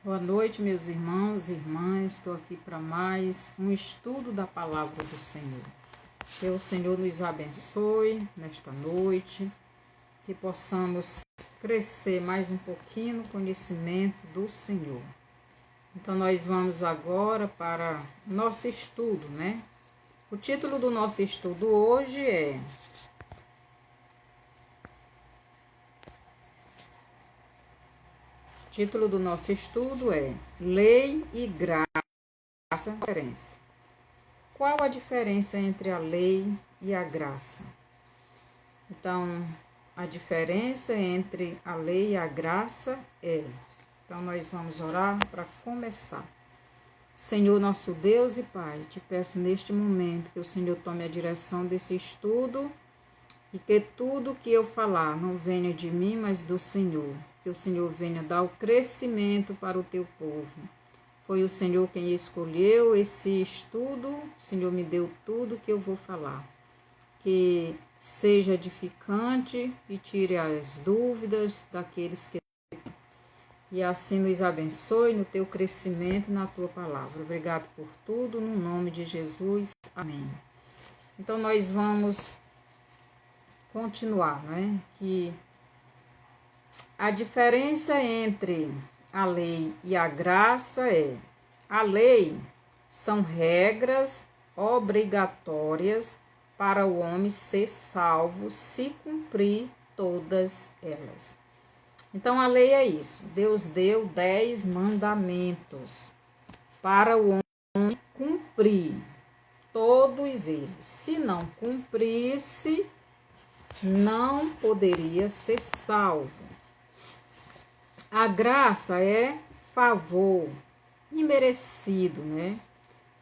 Boa noite, meus irmãos e irmãs. Estou aqui para mais um estudo da palavra do Senhor. Que o Senhor nos abençoe nesta noite, que possamos crescer mais um pouquinho no conhecimento do Senhor. Então, nós vamos agora para nosso estudo, né? O título do nosso estudo hoje é Lei e Graça. Diferença. Qual a diferença entre a lei e a graça? Então, a diferença entre a lei e a graça é... Então, nós vamos orar para começar. Senhor, nosso Deus e Pai, te peço neste momento que o Senhor tome a direção desse estudo e que tudo que eu falar não venha de mim, mas do Senhor. Que o Senhor venha dar o crescimento para o teu povo. Foi o Senhor quem escolheu esse estudo, o Senhor me deu tudo que eu vou falar. Que seja edificante e tire as dúvidas daqueles que... E assim nos abençoe no teu crescimento e na tua palavra. Obrigado por tudo, no nome de Jesus. Amém. Então, nós vamos continuar, né? Que a diferença entre a lei e a graça é: a lei são regras obrigatórias para o homem ser salvo se cumprir todas elas. Então, a lei é isso. Deus deu 10 mandamentos para o homem cumprir todos eles. Se não cumprisse, não poderia ser salvo. A graça é favor imerecido, né?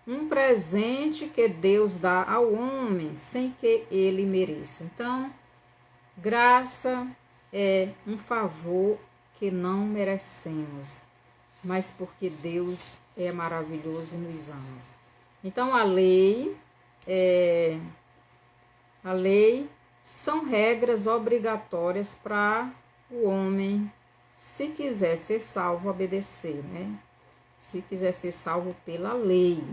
Um presente que Deus dá ao homem sem que ele mereça. Então, graça é um favor que não merecemos, mas porque Deus é maravilhoso e nos ama. Então, a lei são regras obrigatórias para o homem, se quiser ser salvo, obedecer, né? Se quiser ser salvo pela lei.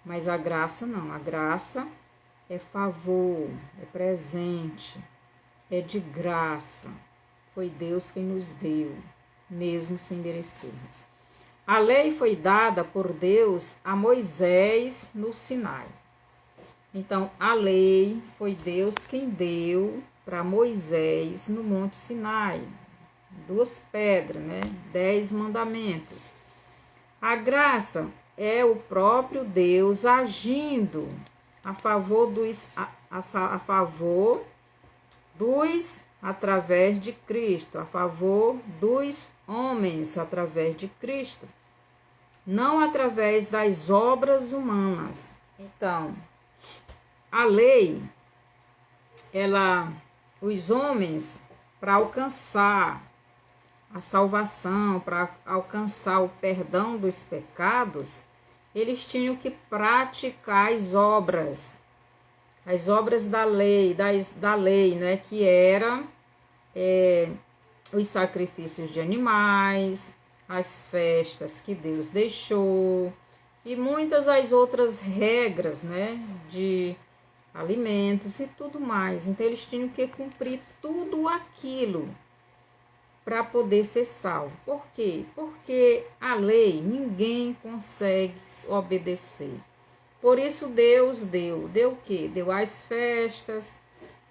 Mas a graça não. A graça é favor, é presente, é de graça. Foi Deus quem nos deu, mesmo sem merecermos. A lei foi dada por Deus a Moisés no Sinai. Então, a lei foi Deus quem deu para Moisés no Monte Sinai. 2 pedras, né? 10 mandamentos. A graça é o próprio Deus agindo a favor dos através de Cristo, a favor dos homens através de Cristo, não através das obras humanas. Então, a lei, os homens, para alcançar a salvação, para alcançar o perdão dos pecados, eles tinham que praticar as obras da lei, né, que era os sacrifícios de animais, as festas que Deus deixou e muitas as outras regras, né, de alimentos e tudo mais. Então, eles tinham que cumprir tudo aquilo para poder ser salvo. Por quê? Porque a lei ninguém consegue obedecer. Por isso Deus deu o quê? Deu as festas,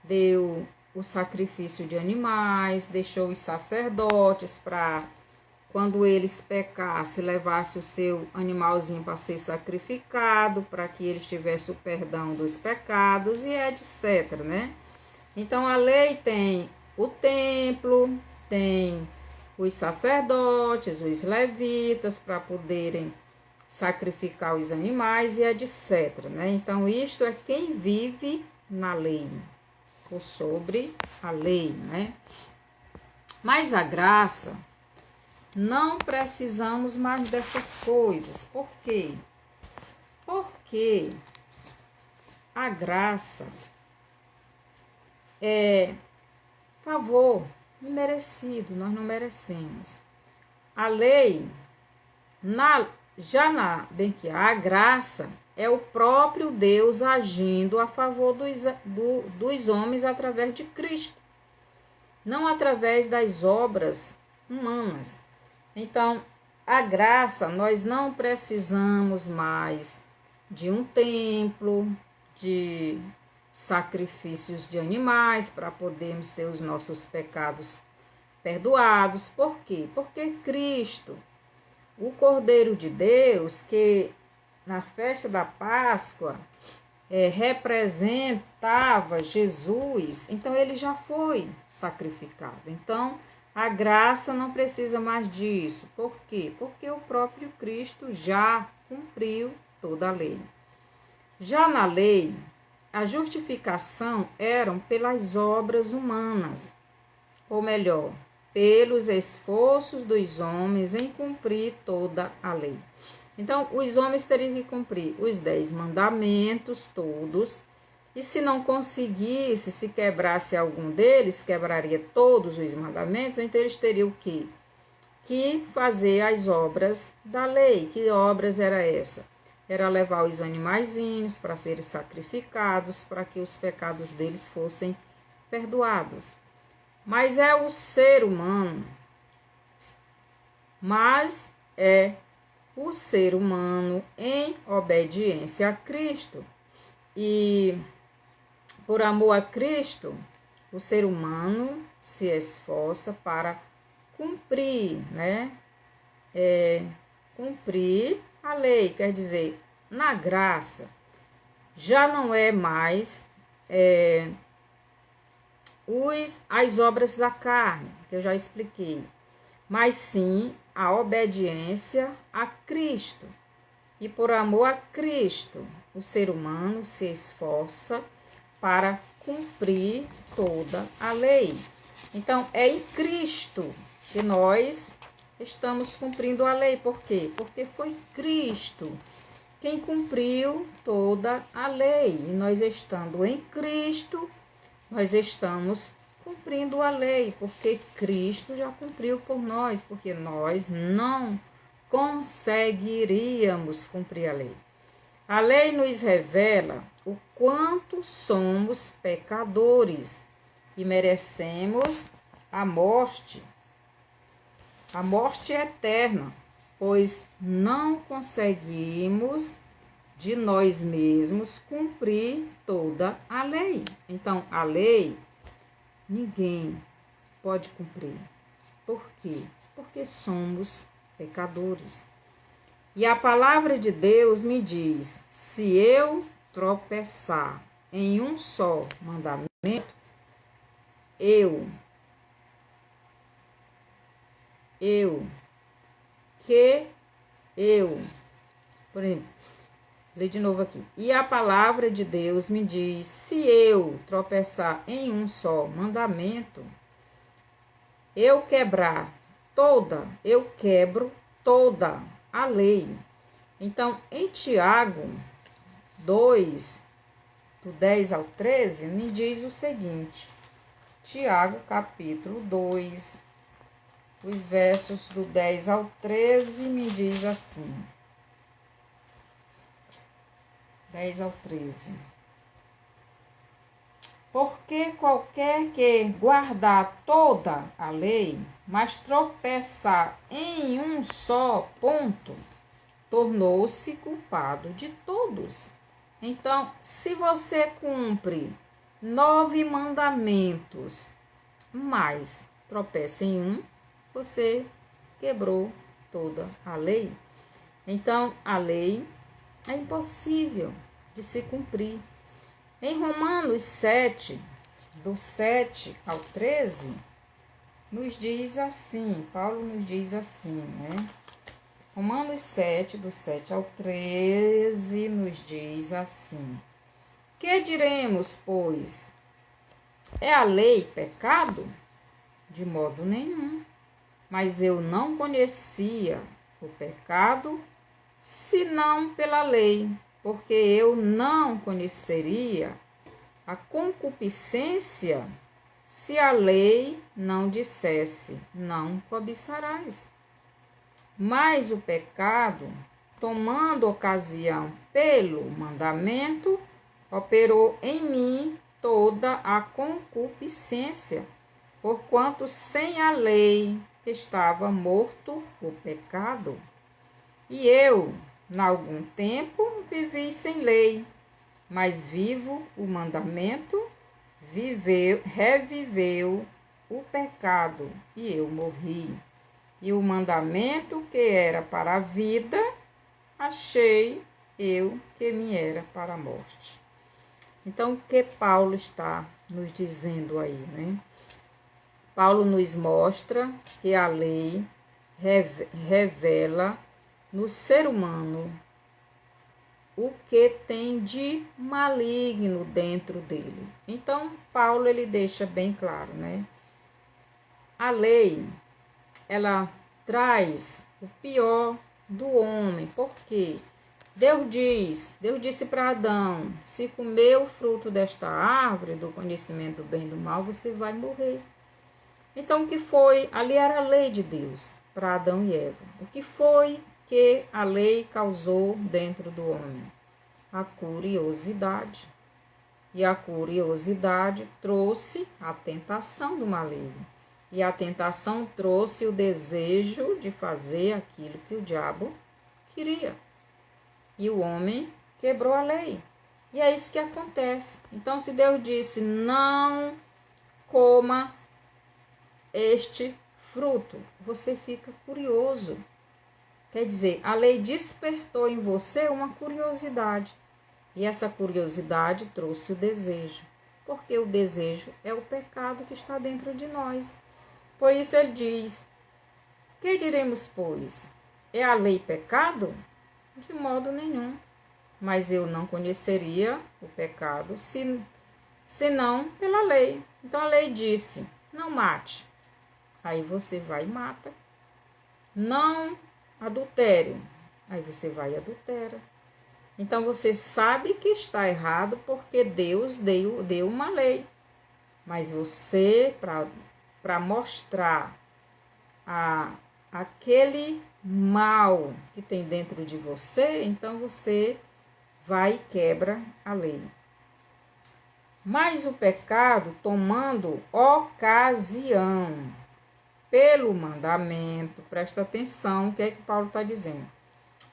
deu o sacrifício de animais, deixou os sacerdotes para, quando eles pecassem, levasse o seu animalzinho para ser sacrificado, para que eles tivessem o perdão dos pecados e etc, né? Então, a lei tem o templo, tem os sacerdotes, os levitas, para poderem sacrificar os animais e etc, né? Então, isto é quem vive na lei, ou sobre a lei, né? Mas a graça, não precisamos mais dessas coisas. Por quê? Porque a graça é favor imerecido, nós não merecemos. A lei Bem que a graça é o próprio Deus agindo a favor dos homens através de Cristo, não através das obras humanas. Então, a graça, nós não precisamos mais de um templo, de sacrifícios de animais para podermos ter os nossos pecados perdoados. Por quê? Porque Cristo, o Cordeiro de Deus, que na festa da Páscoa representava Jesus, então ele já foi sacrificado. Então, a graça não precisa mais disso. Por quê? Porque o próprio Cristo já cumpriu toda a lei. Já na lei, a justificação eram pelas obras humanas, ou melhor, pelos esforços dos homens em cumprir toda a lei. Então, os homens teriam que cumprir os 10 mandamentos todos, e se não conseguisse, se quebrasse algum deles, quebraria todos os mandamentos, então eles teriam que fazer as obras da lei. Que obras era essa? Era levar os animaizinhos para serem sacrificados, para que os pecados deles fossem perdoados. Mas é o ser humano, em obediência a Cristo. E por amor a Cristo, o ser humano se esforça para cumprir, cumprir a lei. Quer dizer, na graça, já não é mais as obras da carne, que eu já expliquei, mas sim a obediência a Cristo. E por amor a Cristo, o ser humano se esforça para cumprir toda a lei. Então, é em Cristo que nós estamos cumprindo a lei. Por quê? Porque foi Cristo quem cumpriu toda a lei. E nós estando em Cristo, nós estamos cumprindo a lei, porque Cristo já cumpriu por nós, porque nós não conseguiríamos cumprir a lei. A lei nos revela o quanto somos pecadores e merecemos a morte eterna, pois não conseguimos de nós mesmos cumprir toda a lei. Então, a lei ninguém pode cumprir. Por quê? Porque somos pecadores. E a palavra de Deus me diz: se eu tropeçar em um só mandamento, por exemplo, lê de novo aqui. E a palavra de Deus me diz: se eu tropeçar em um só mandamento, eu quebro toda a lei. Então, em Tiago 2, do 10 ao 13, me diz o seguinte. Tiago, capítulo 2, os versos do 10 ao 13, me diz assim. 10 ao 13. Porque qualquer que guardar toda a lei, mas tropeçar em um só ponto, tornou-se culpado de todos. Então, se você cumpre 9 mandamentos, mas tropeça em um, você quebrou toda a lei. Então, a lei é impossível de se cumprir. Em Romanos 7, do 7 ao 13, nos diz assim, Paulo nos diz assim, Romanos 7, do 7 ao 13, nos diz assim: que diremos, pois? É a lei pecado? De modo nenhum. Mas eu não conhecia o pecado senão pela lei, porque eu não conheceria a concupiscência se a lei não dissesse: não cobiçarás. Mas o pecado, tomando ocasião pelo mandamento, operou em mim toda a concupiscência, porquanto sem a lei estava morto o pecado. E eu, em algum tempo, vivi sem lei, mas vivo o mandamento, reviveu o pecado, e eu morri. E o mandamento que era para a vida, achei eu que me era para a morte. Então, o que Paulo está nos dizendo aí, né? Paulo nos mostra que a lei revela no ser humano o que tem de maligno dentro dele. Então, Paulo ele deixa bem claro, né? A lei, ela traz o pior do homem, porque Deus disse para Adão, se comer o fruto desta árvore, do conhecimento do bem e do mal, você vai morrer. Então, o que foi? Ali era a lei de Deus para Adão e Eva. O que foi que a lei causou dentro do homem? A curiosidade. E a curiosidade trouxe a tentação do maligno. E a tentação trouxe o desejo de fazer aquilo que o diabo queria. E o homem quebrou a lei. E é isso que acontece. Então, se Deus disse, não coma este fruto, você fica curioso. Quer dizer, a lei despertou em você uma curiosidade. E essa curiosidade trouxe o desejo. Porque o desejo é o pecado que está dentro de nós. Por isso ele diz, que diremos, pois? É a lei pecado? De modo nenhum. Mas eu não conheceria o pecado senão pela lei. Então a lei disse, não mate. Aí você vai e mata. Não adultere. Aí você vai e adultera. Então você sabe que está errado porque Deus deu uma lei. Mas você, para mostrar aquele mal que tem dentro de você, então você vai e quebra a lei. Mas o pecado, tomando ocasião pelo mandamento, presta atenção, o que é que Paulo está dizendo?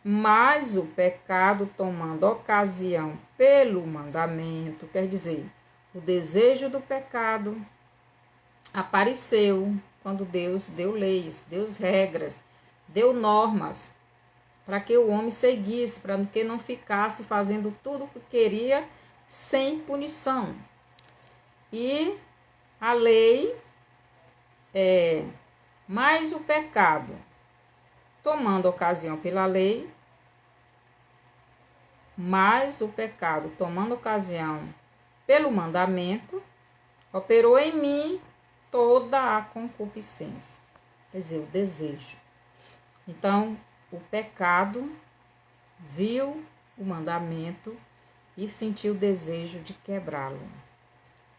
Mas o pecado, tomando ocasião pelo mandamento, quer dizer, o desejo do pecado apareceu quando Deus deu leis, deu regras, deu normas para que o homem seguisse, para que não ficasse fazendo tudo o que queria sem punição. E a lei mais o pecado, tomando ocasião pela lei, mas o pecado, tomando ocasião pelo mandamento, operou em mim toda a concupiscência, quer dizer, o desejo. Então, o pecado viu o mandamento e sentiu o desejo de quebrá-lo.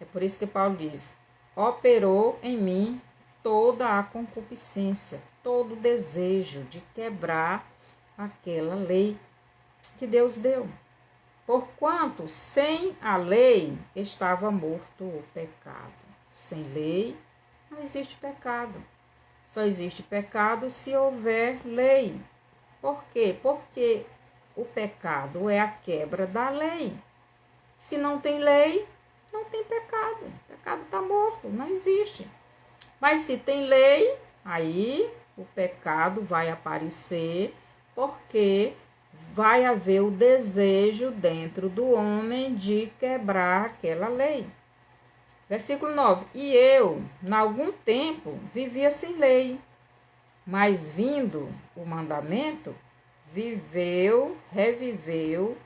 É por isso que Paulo diz, operou em mim toda a concupiscência, todo o desejo de quebrar aquela lei que Deus deu. Porquanto sem a lei estava morto o pecado. Sem lei não existe pecado. Só existe pecado se houver lei. Por quê? Porque o pecado é a quebra da lei. Se não tem lei, não tem pecado. O pecado está morto, não existe. Mas se tem lei, aí o pecado vai aparecer, porque vai haver o desejo dentro do homem de quebrar aquela lei. Versículo 9. E eu, em algum tempo, vivia sem lei, mas vindo o mandamento, reviveu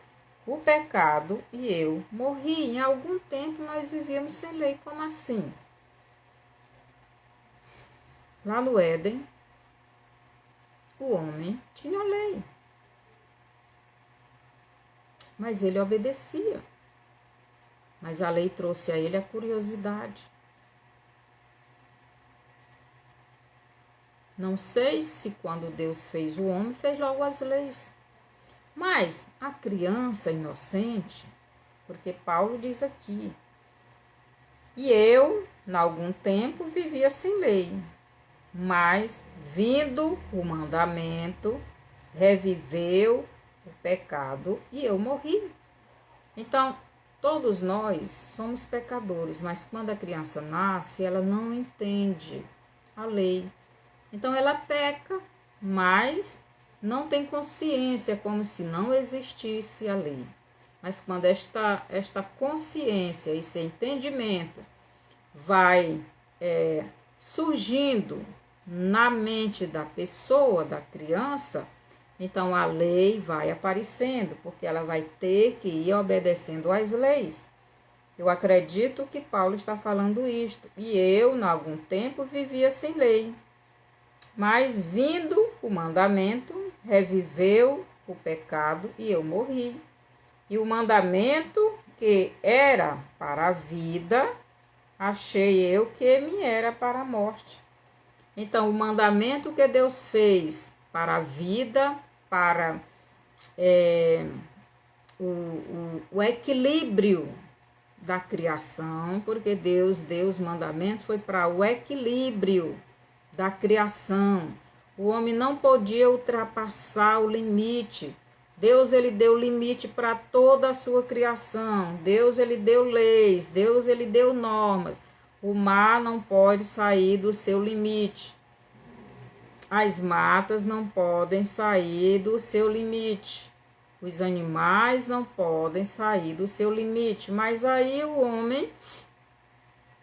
o pecado e eu morri. Em algum tempo nós vivíamos sem lei. Como assim? Lá no Éden, o homem tinha lei, mas ele obedecia. Mas a lei trouxe a ele a curiosidade. Não sei se quando Deus fez o homem, fez logo as leis. Mas a criança inocente, porque Paulo diz aqui, e eu, em algum tempo, vivia sem lei, mas vindo o mandamento, reviveu o pecado e eu morri. Então, todos nós somos pecadores, mas quando a criança nasce, ela não entende a lei. Então, ela peca, mas não tem consciência, como se não existisse a lei. Mas quando esta consciência, esse entendimento vai surgindo na mente da pessoa, da criança, então a lei vai aparecendo, porque ela vai ter que ir obedecendo às leis. Eu acredito que Paulo está falando isto. E eu, em algum tempo, vivia sem lei. Mas vindo o mandamento, reviveu o pecado e eu morri. E o mandamento que era para a vida, achei eu que me era para a morte. Então, o mandamento que Deus fez para a vida, para o equilíbrio da criação, porque Deus deu os mandamentos, foi para o equilíbrio da criação. O homem não podia ultrapassar o limite. Deus, ele deu limite para toda a sua criação. Deus, ele deu leis. Deus, ele deu normas. O mar não pode sair do seu limite. As matas não podem sair do seu limite. Os animais não podem sair do seu limite. Mas aí o homem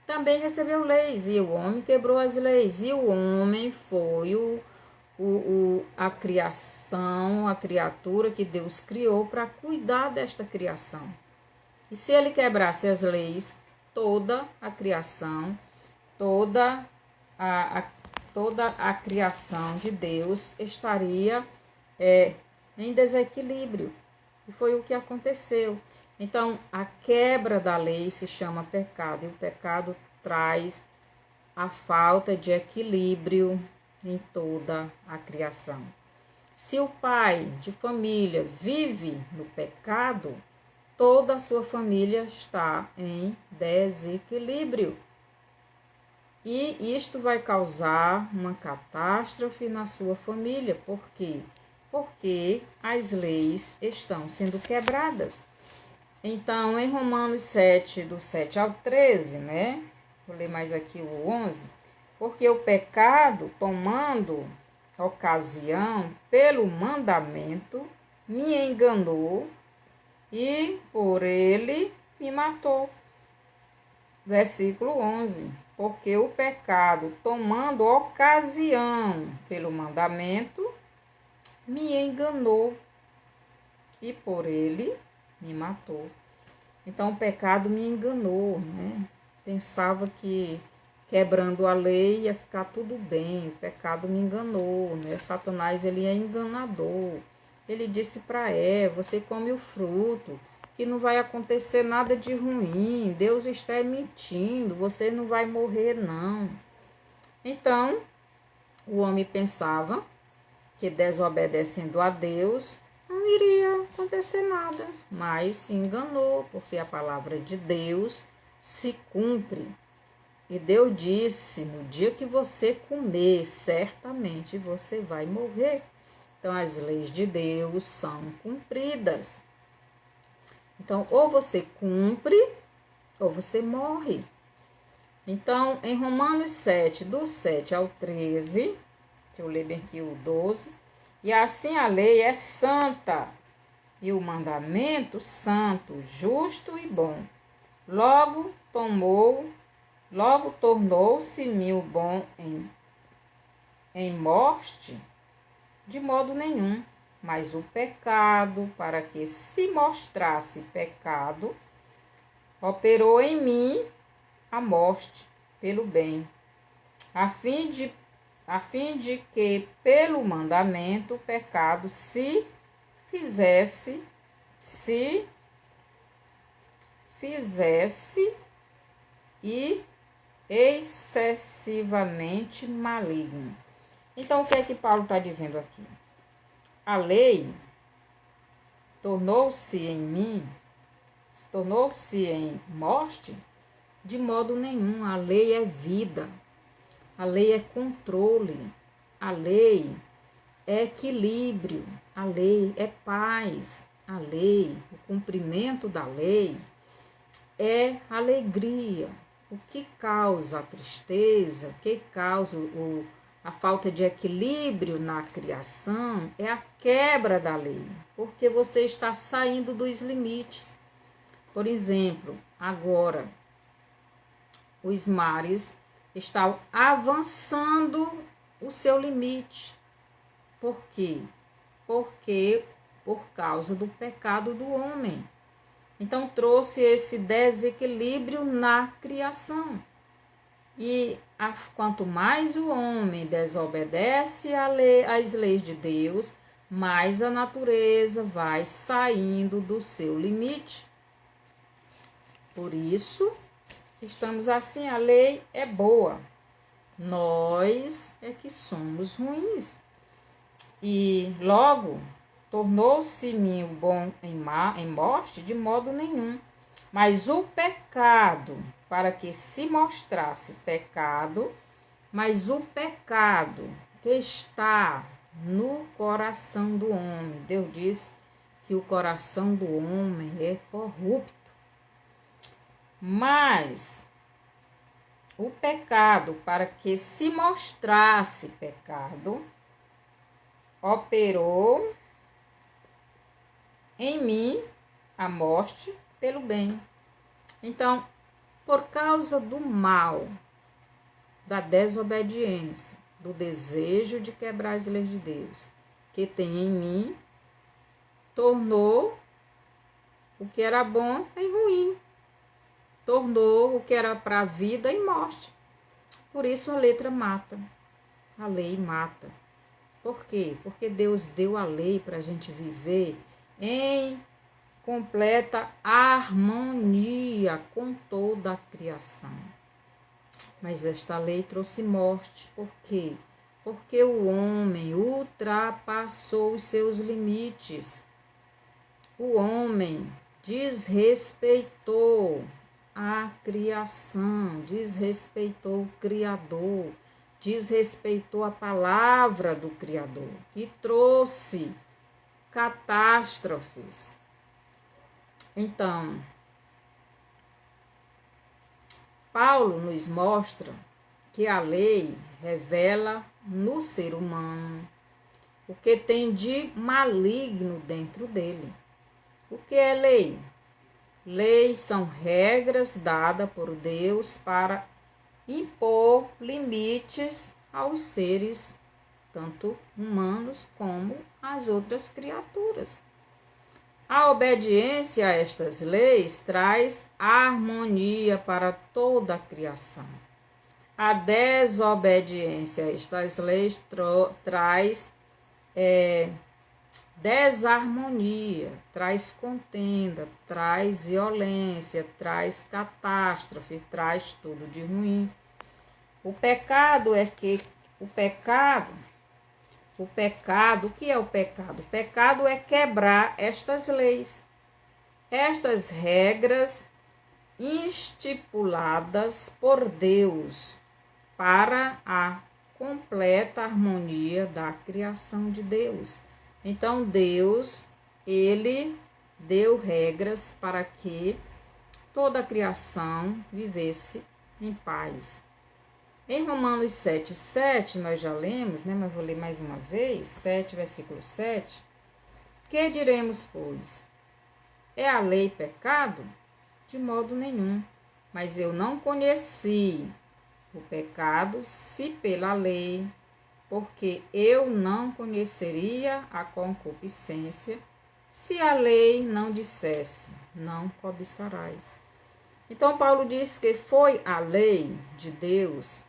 também recebeu leis. E o homem quebrou as leis. E o homem foi a criação, a criatura que Deus criou para cuidar desta criação. E se ele quebrasse as leis, toda a criação, toda a criação de Deus estaria em desequilíbrio. E foi o que aconteceu. Então, a quebra da lei se chama pecado. E o pecado traz a falta de equilíbrio em toda a criação. Se o pai de família vive no pecado, toda a sua família está em desequilíbrio. E isto vai causar uma catástrofe na sua família. Por quê? Porque as leis estão sendo quebradas. Então, em Romanos 7, do 7 ao 13, né? Vou ler mais aqui o 11. Porque o pecado, tomando ocasião pelo mandamento, me enganou e por ele me matou. Versículo 11. Porque o pecado, tomando ocasião pelo mandamento, me enganou e por ele me matou. Então o pecado me enganou, né? Pensava que quebrando a lei ia ficar tudo bem. O pecado me enganou, né? Satanás, ele é enganador. Ele disse para Eva, você come o fruto, que não vai acontecer nada de ruim. Deus está mentindo, você não vai morrer não. Então, o homem pensava que desobedecendo a Deus não iria acontecer nada, mas se enganou, porque a palavra de Deus se cumpre. E Deus disse, no dia que você comer, certamente você vai morrer. Então, as leis de Deus são cumpridas. Então, ou você cumpre, ou você morre. Então, em Romanos 7, do 7 ao 13, deixa eu ler bem aqui o 12. E assim a lei é santa, e o mandamento santo, justo e bom. Logo tornou-se-me o bom em morte, de modo nenhum. Mas o pecado, para que se mostrasse pecado, operou em mim a morte pelo bem, a fim de que pelo mandamento o pecado se fizesse e excessivamente maligno. Então, o que é que Paulo está dizendo aqui? A lei tornou-se em morte? De modo nenhum. A lei é vida, a lei é controle, a lei é equilíbrio, a lei é paz, a lei, o cumprimento da lei é alegria. O que causa a tristeza, o que causa a falta de equilíbrio na criação é a quebra da lei, porque você está saindo dos limites. Por exemplo, agora, os mares estão avançando o seu limite. Por quê? Porque por causa do pecado do homem. Então trouxe esse desequilíbrio na criação. E quanto mais o homem desobedece às leis de Deus, mais a natureza vai saindo do seu limite. Por isso, estamos assim, a lei é boa. Nós é que somos ruins. E logo, tornou-se-me o bom em morte? De modo nenhum. Mas o pecado, para que se mostrasse pecado, mas o pecado que está no coração do homem. Deus diz que o coração do homem é corrupto. Mas o pecado, para que se mostrasse pecado, operou em mim a morte pelo bem. Então, por causa do mal, da desobediência, do desejo de quebrar as leis de Deus, que tem em mim, tornou o que era bom em ruim. Tornou o que era para a vida em morte. Por isso a letra mata. A lei mata. Por quê? Porque Deus deu a lei para a gente viver em completa harmonia com toda a criação. Mas esta lei trouxe morte. Por quê? Porque o homem ultrapassou os seus limites. O homem desrespeitou a criação, desrespeitou o Criador, desrespeitou a palavra do Criador e trouxe catástrofes. Então, Paulo nos mostra que a lei revela no ser humano o que tem de maligno dentro dele. O que é lei? Leis são regras dadas por Deus para impor limites aos seres, tanto humanos como às outras criaturas. A obediência a estas leis traz harmonia para toda a criação. A desobediência a estas leis traz desarmonia, traz contenda, traz violência, traz catástrofe, traz tudo de ruim. O que é o pecado? O pecado é quebrar estas leis, estas regras estipuladas por Deus para a completa harmonia da criação de Deus. Então Deus, ele deu regras para que toda a criação vivesse em paz. Em Romanos 7:7, nós já lemos, né? Mas vou ler mais uma vez, 7, versículo 7. Que diremos, pois? É a lei pecado? De modo nenhum. Mas eu não conheci o pecado se pela lei, porque eu não conheceria a concupiscência se a lei não dissesse, não cobiçarás. Então Paulo diz que foi a lei de Deus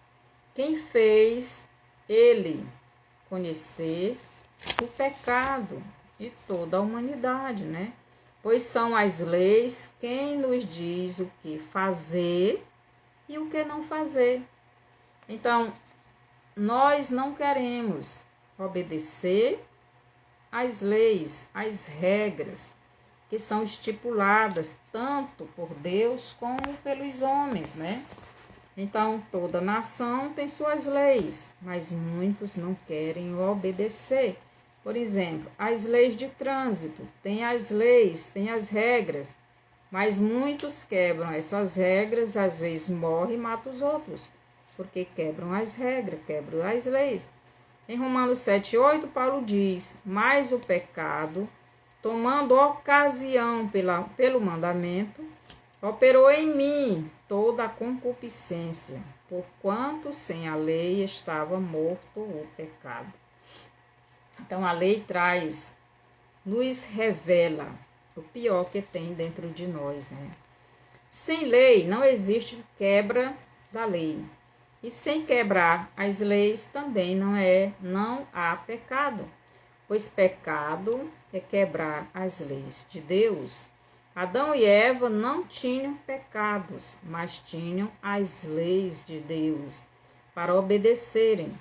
quem fez ele conhecer o pecado e toda a humanidade, né? Pois são as leis quem nos diz o que fazer e o que não fazer. Então, nós não queremos obedecer às leis, às regras que são estipuladas tanto por Deus como pelos homens, né? Então, toda nação tem suas leis, mas muitos não querem obedecer. Por exemplo, as leis de trânsito, tem as leis, tem as regras, mas muitos quebram essas regras, às vezes morrem e matam os outros, porque quebram as regras, quebram as leis. Em Romanos 7:8, Paulo diz: mas o pecado, tomando ocasião pelo mandamento, operou em mim toda a concupiscência, porquanto sem a lei estava morto o pecado. Então a lei nos revela o pior que tem dentro de nós, né? Sem lei não existe quebra da lei. E sem quebrar as leis também não há pecado. Pois pecado é quebrar as leis de Deus. Adão e Eva não tinham pecados, mas tinham as leis de Deus para obedecerem.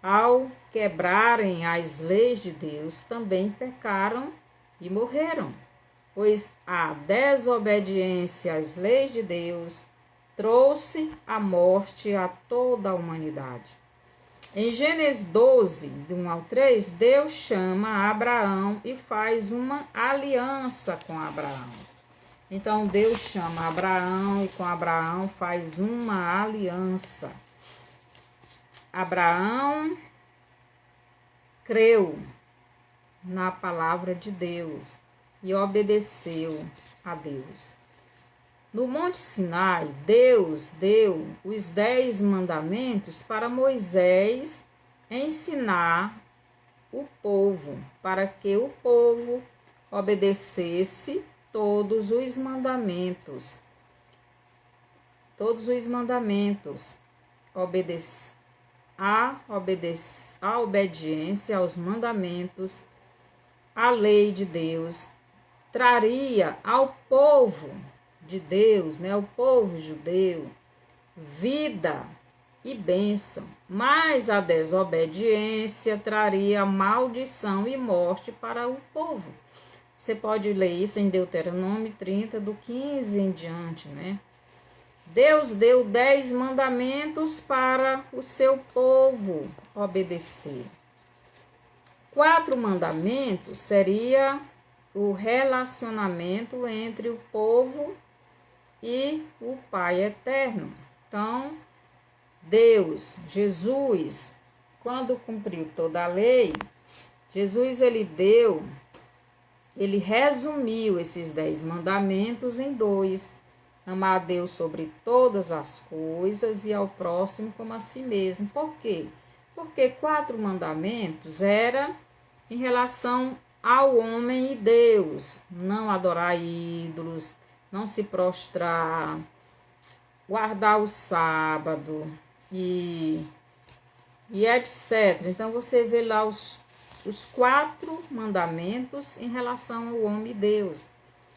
Ao quebrarem as leis de Deus, também pecaram e morreram. Pois a desobediência às leis de Deus trouxe a morte a toda a humanidade. Em Gênesis 12, de 1 ao 3, Deus chama Abraão e faz uma aliança com Abraão. Então, Deus chama Abraão e com Abraão faz uma aliança. Abraão creu na palavra de Deus e obedeceu a Deus. No Monte Sinai, Deus deu os 10 mandamentos para Moisés ensinar o povo, para que o povo obedecesse todos os mandamentos. Todos os mandamentos. A obediência aos mandamentos, a lei de Deus, traria ao povo de Deus, né, o povo judeu, vida e bênção, mas a desobediência traria maldição e morte para o povo. Você pode ler isso em Deuteronômio 30, do 15 em diante, né? Deus deu 10 mandamentos para o seu povo obedecer. 4 mandamentos seria o relacionamento entre o povo e o Pai Eterno. Então, Deus, Jesus, quando cumpriu toda a lei, Jesus ele resumiu esses 10 mandamentos em 2. Amar a Deus sobre todas as coisas e ao próximo como a si mesmo. Por quê? Porque 4 mandamentos eram em relação ao homem e Deus. Não adorar ídolos, não se prostrar, guardar o sábado e etc. Então, você vê lá os 4 mandamentos em relação ao homem e Deus.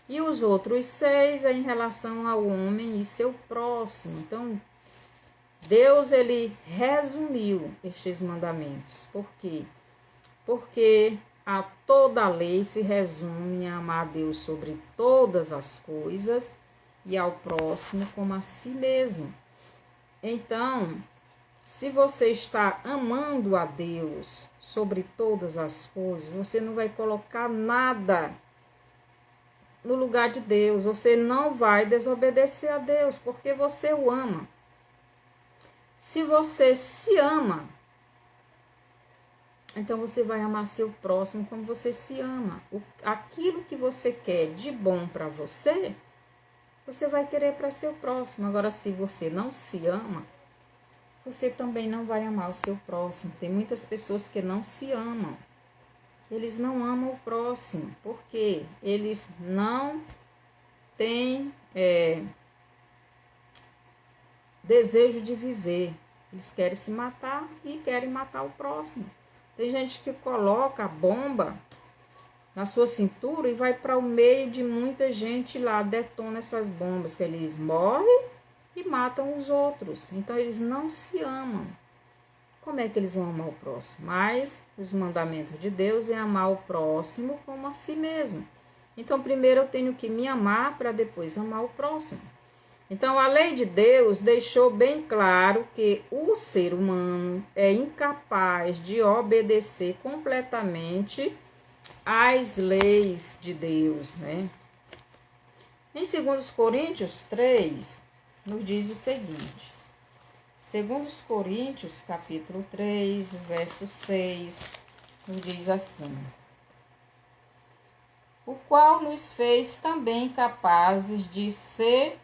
E os outros 6 é em relação ao homem e seu próximo. Então, Deus, ele resumiu estes mandamentos. Por quê? Porque toda a lei se resume em amar a Deus sobre todas as coisas e ao próximo como a si mesmo. Então, se você está amando a Deus sobre todas as coisas, você não vai colocar nada no lugar de Deus. Você não vai desobedecer a Deus, porque você o ama. Se você se ama, então você vai amar seu próximo como você se ama. Aquilo que você quer de bom para você, você vai querer para seu próximo. Agora, se você não se ama, você também não vai amar o seu próximo. Tem muitas pessoas que não se amam. Eles não amam o próximo, porque eles não têm desejo de viver. Eles querem se matar e querem matar o próximo. Tem gente que coloca a bomba na sua cintura e vai para o meio de muita gente lá, detona essas bombas, que eles morrem e matam os outros. Então, eles não se amam. como é que eles vão amar o próximo? Mas os mandamentos de Deus é amar o próximo como a si mesmo. Então, primeiro eu tenho que me amar para depois amar o próximo. Então, a lei de Deus deixou bem claro que o ser humano é incapaz de obedecer completamente às leis de Deus, né? Em 2 Coríntios 3, nos diz o seguinte. 2 Coríntios, capítulo 3, verso 6, nos diz assim: o qual nos fez também capazes de ser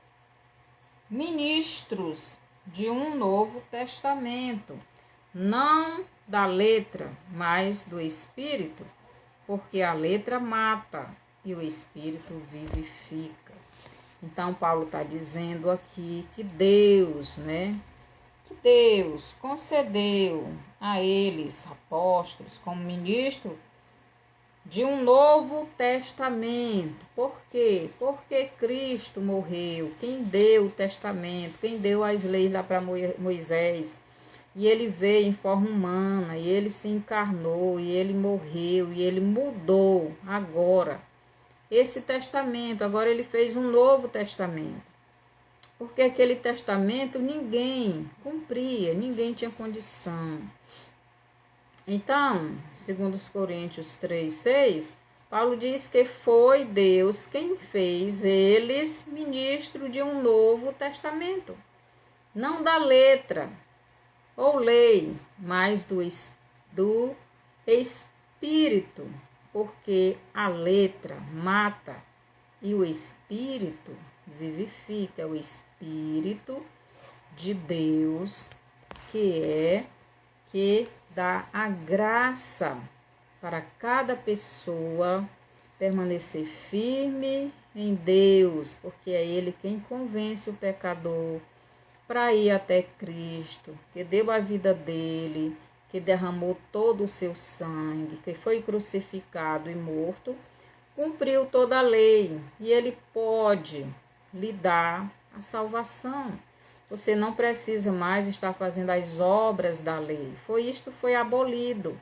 ministros de um novo testamento, não da letra, mas do Espírito, porque a letra mata e o Espírito vivifica. Então, Paulo está dizendo aqui que Deus, né? Que Deus concedeu a eles, apóstolos, como ministro de um novo testamento. Por quê? Porque Cristo morreu. Quem deu o testamento, quem deu as leis lá para Moisés, e ele veio em forma humana, e ele se encarnou, e ele morreu, e ele mudou agora esse testamento. Agora ele fez um novo testamento. Porque aquele testamento ninguém cumpria, ninguém tinha condição. Então, segundo os Coríntios 3:6, Paulo diz que foi Deus quem fez eles ministro de um novo testamento. Não da letra ou lei, mas do Espírito. Porque a letra mata e o Espírito vivifica. É o Espírito de Deus que dá a graça para cada pessoa permanecer firme em Deus, porque é Ele quem convence o pecador para ir até Cristo, que deu a vida dele, que derramou todo o seu sangue, que foi crucificado e morto, cumpriu toda a lei e Ele pode lhe dar a salvação. Você não precisa mais estar fazendo as obras da lei. Foi abolido.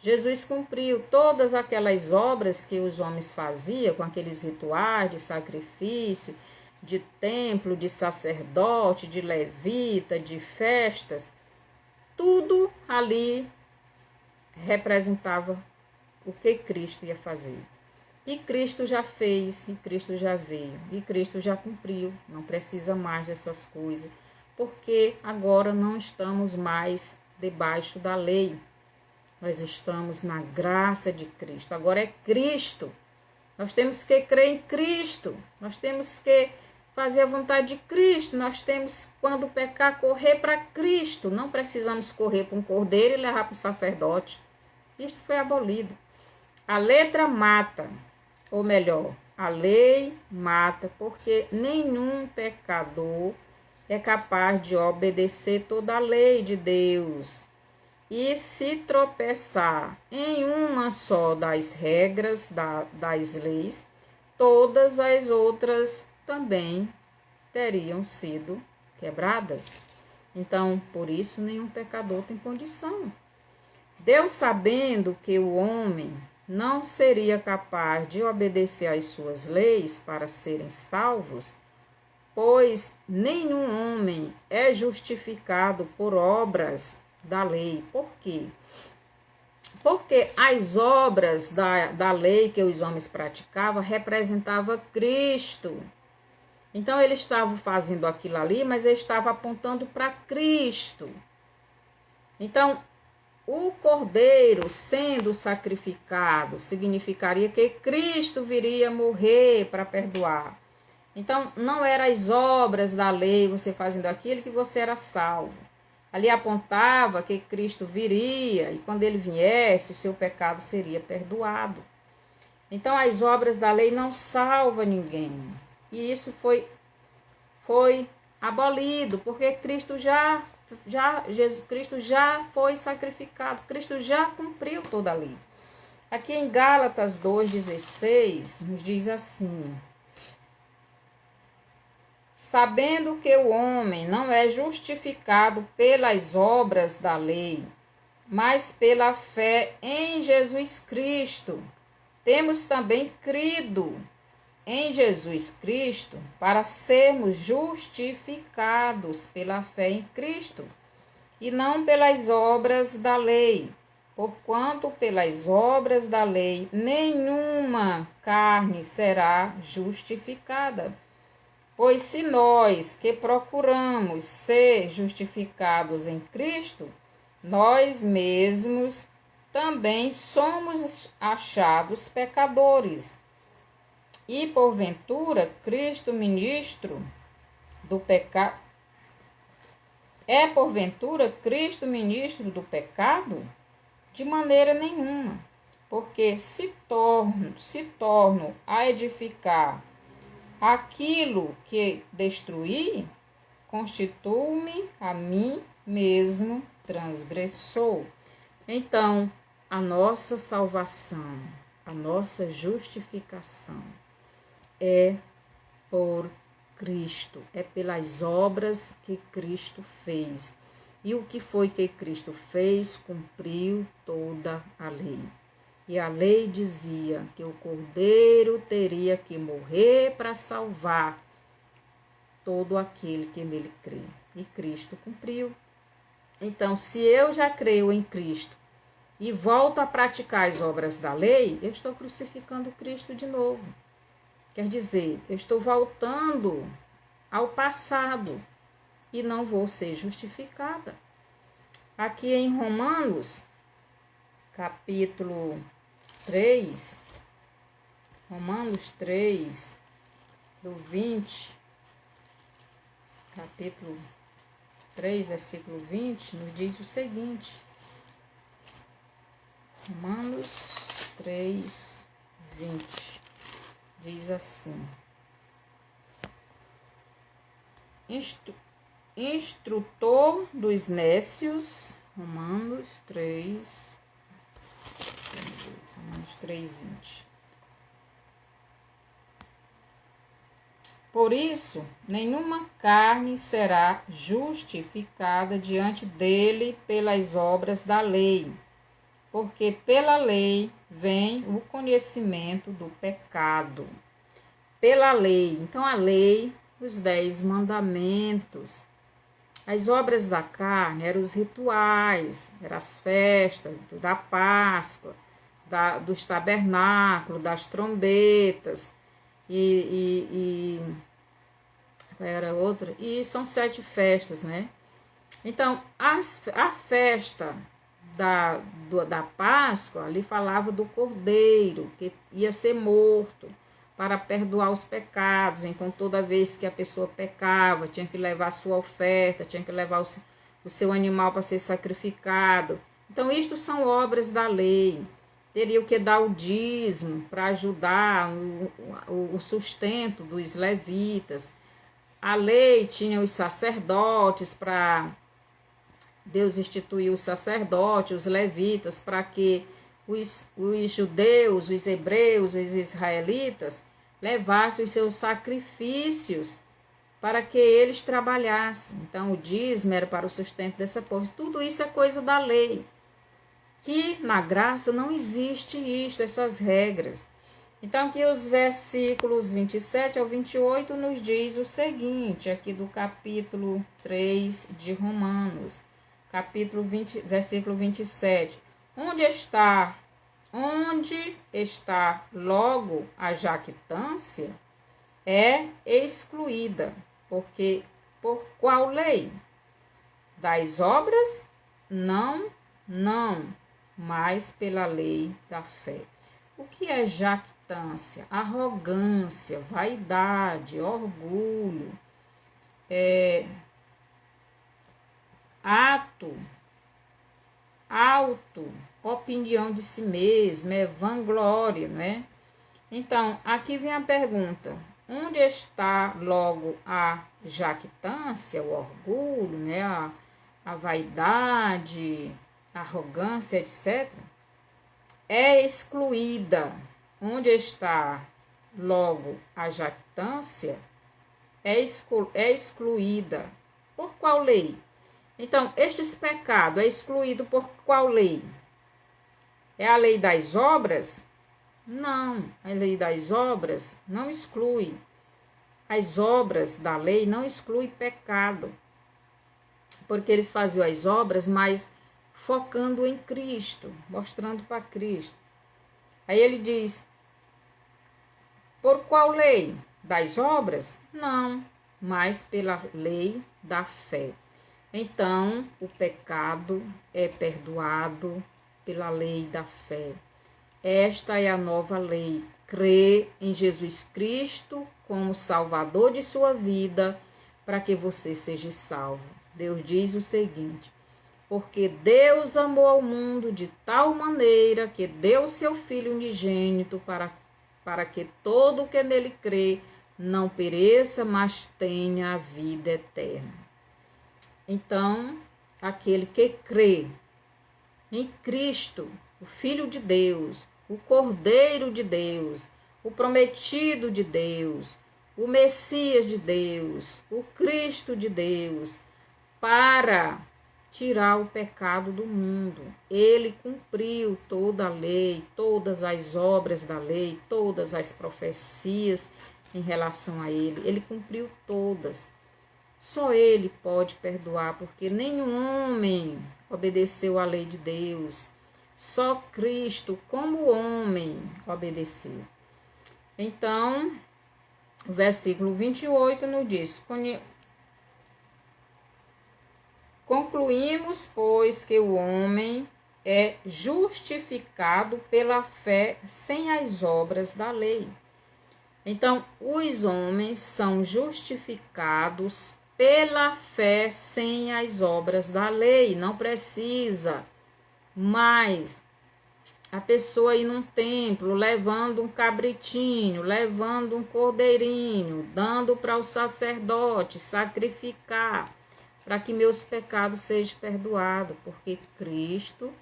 Jesus cumpriu todas aquelas obras que os homens faziam, com aqueles rituais de sacrifício, de templo, de sacerdote, de levita, de festas. Tudo ali representava o que Cristo ia fazer. E Cristo já fez, e Cristo já veio, e Cristo já cumpriu. Não precisa mais dessas coisas, porque agora não estamos mais debaixo da lei. Nós estamos na graça de Cristo. Agora é Cristo. Nós temos que crer em Cristo. Nós temos que fazer a vontade de Cristo. Nós temos, quando pecar, correr para Cristo. Não precisamos correr para um cordeiro e levar para o sacerdote. Isto foi abolido. A letra mata, ou melhor, a lei mata, porque nenhum pecador é capaz de obedecer toda a lei de Deus. E se tropeçar em uma só das regras das leis, todas as outras também teriam sido quebradas. Então, por isso, nenhum pecador tem condição. Deus, sabendo que o homem não seria capaz de obedecer às suas leis para serem salvos, pois nenhum homem é justificado por obras da lei. Por quê? Porque as obras da lei que os homens praticavam representavam Cristo. Então, eles estavam fazendo aquilo ali, mas eles estavam apontando para Cristo. Então, o cordeiro sendo sacrificado significaria que Cristo viria morrer para perdoar. Então, não eram as obras da lei, você fazendo aquilo, que você era salvo. Ali apontava que Cristo viria e quando ele viesse, o seu pecado seria perdoado. Então, as obras da lei não salvam ninguém. E isso foi abolido, porque Jesus Cristo já foi sacrificado. Cristo já cumpriu toda a lei. Aqui em Gálatas 2,16, nos diz assim: sabendo que o homem não é justificado pelas obras da lei, mas pela fé em Jesus Cristo. Temos também crido em Jesus Cristo para sermos justificados pela fé em Cristo, e não pelas obras da lei, porquanto pelas obras da lei nenhuma carne será justificada. Pois se nós que procuramos ser justificados em Cristo, nós mesmos também somos achados pecadores. E porventura Cristo ministro do pecado? É porventura Cristo ministro do pecado? De maneira nenhuma, porque se torno a edificar aquilo que destruí, constituo-me a mim mesmo transgressor. Então, a nossa salvação, a nossa justificação é por Cristo, é pelas obras que Cristo fez. E o que foi que Cristo fez? Cumpriu toda a lei. E a lei dizia que o Cordeiro teria que morrer para salvar todo aquele que nele crê. E Cristo cumpriu. Então, se eu já creio em Cristo e volto a praticar as obras da lei, eu estou crucificando Cristo de novo. Quer dizer, eu estou voltando ao passado e não vou ser justificada. Aqui em Romanos, capítulo 3, Romanos 3, do 20, capítulo 3, versículo 20, nos diz o seguinte. Romanos 3, 20, diz assim: Instrutor dos nécios, Romanos 3, 20. Por isso, nenhuma carne será justificada diante dele pelas obras da lei, porque pela lei vem o conhecimento do pecado. Pela lei, então a lei, os 10 mandamentos. As obras da carne eram os rituais, eram as festas da Páscoa, dos tabernáculos, das trombetas, era outra, e são 7 festas, né? Então, a festa da Páscoa, ali falava do Cordeiro, que ia ser morto para perdoar os pecados. Então, toda vez que a pessoa pecava, tinha que levar a sua oferta, tinha que levar o seu animal para ser sacrificado. Então, isto são obras da lei. Teria que dar o dízimo para ajudar o sustento dos levitas. A lei tinha os sacerdotes, para Deus instituiu os sacerdotes, os levitas, para que os judeus, os hebreus, os israelitas levassem os seus sacrifícios para que eles trabalhassem. Então, o dízimo era para o sustento dessa povo. Tudo isso é coisa da lei. Que na graça não existe isto, essas regras. Então, aqui os versículos 27 ao 28 nos diz o seguinte, aqui do capítulo 3 de Romanos, capítulo 20, versículo 27. Onde está logo a jactância é excluída, porque por qual lei? Das obras? Não, mas pela lei da fé. O que é jactância? Arrogância, vaidade, orgulho, ato, alto, opinião de si mesmo, vanglória, né? Então, aqui vem a pergunta: onde está logo a jactância, o orgulho, né? A vaidade, a arrogância, etc. É excluída. Onde está logo a jactância é excluída. Por qual lei? Então, este pecado é excluído por qual lei? É a lei das obras? Não, a lei das obras não exclui. As obras da lei não excluem pecado, porque eles faziam as obras, mas focando em Cristo, mostrando para Cristo. Aí ele diz, por qual lei? Das obras? Não, mas pela lei da fé. Então, o pecado é perdoado pela lei da fé. Esta é a nova lei. Crê em Jesus Cristo como Salvador de sua vida, para que você seja salvo. Deus diz o seguinte: porque Deus amou ao mundo de tal maneira que deu seu Filho unigênito para que todo o que nele crê não pereça, mas tenha a vida eterna. Então, aquele que crê em Cristo, o Filho de Deus, o Cordeiro de Deus, o prometido de Deus, o Messias de Deus, o Cristo de Deus, para tirar o pecado do mundo. Ele cumpriu toda a lei, todas as obras da lei, todas as profecias em relação a ele. Ele cumpriu todas. Só ele pode perdoar, porque nenhum homem obedeceu à lei de Deus. Só Cristo, como homem, obedeceu. Então, o versículo 28 nos diz: concluímos, pois, que o homem é justificado pela fé sem as obras da lei. Então, os homens são justificados pela fé sem as obras da lei. Não precisa mais a pessoa ir num templo, levando um cabritinho, levando um cordeirinho, dando para o sacerdote sacrificar, para que meus pecados sejam perdoados, porque Cristo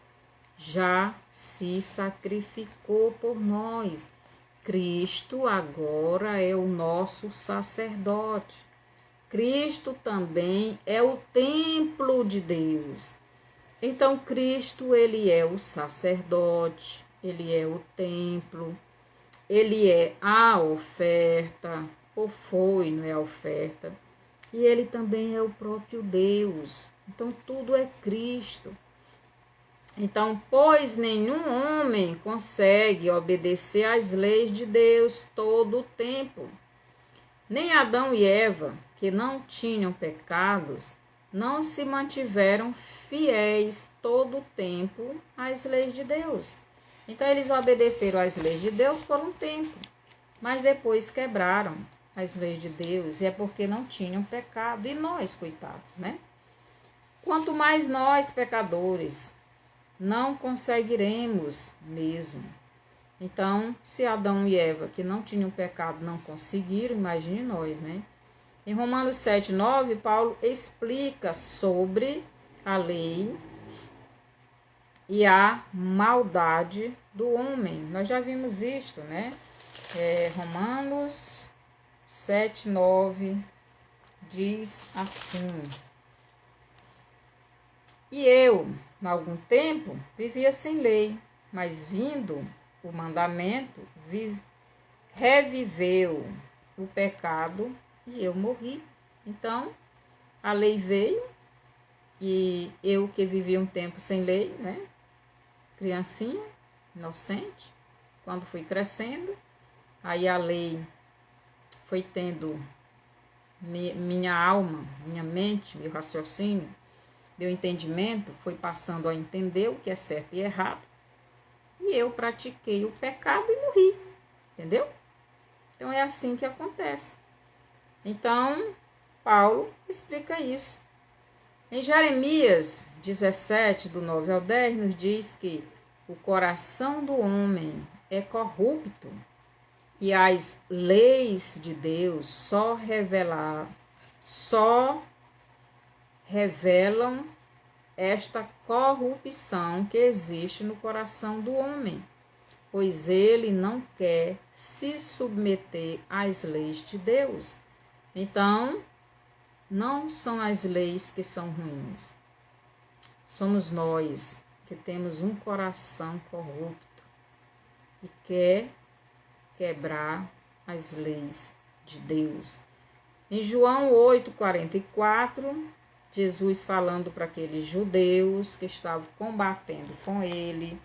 já se sacrificou por nós. Cristo agora é o nosso sacerdote. Cristo também é o templo de Deus. Então, Cristo, ele é o sacerdote, ele é o templo, ele é a oferta, ou foi, não é a oferta, e ele também é o próprio Deus. Então, tudo é Cristo. Então, pois nenhum homem consegue obedecer às leis de Deus todo o tempo. Nem Adão e Eva, que não tinham pecados, não se mantiveram fiéis todo o tempo às leis de Deus. Então, eles obedeceram às leis de Deus por um tempo, mas depois quebraram as leis de Deus, e é porque não tinham pecado. E nós, coitados, né? Quanto mais nós, pecadores, não conseguiremos mesmo. Então, se Adão e Eva, que não tinham pecado, não conseguiram, imagine nós, né? Em Romanos 7:9, Paulo explica sobre a lei e a maldade do homem. Nós já vimos isto, né? Romanos 7:9 diz assim: e eu, há algum tempo, vivia sem lei, mas vindo o mandamento, reviveu o pecado e eu morri. Então, a lei veio e eu que vivi um tempo sem lei, né? Criancinha, inocente, quando fui crescendo, aí a lei foi tendo minha alma, minha mente, meu raciocínio, meu entendimento, foi passando a entender o que é certo e errado, e eu pratiquei o pecado e morri, entendeu? Então é assim que acontece. Então, Paulo explica isso. Em Jeremias 17, do 9 ao 10, nos diz que o coração do homem é corrupto e as leis de Deus só revelam esta corrupção que existe no coração do homem, pois ele não quer se submeter às leis de Deus. Então, não são as leis que são ruins, somos nós que temos um coração corrupto e quer quebrar as leis de Deus. Em João 8,44, Jesus falando para aqueles judeus que estavam combatendo com ele,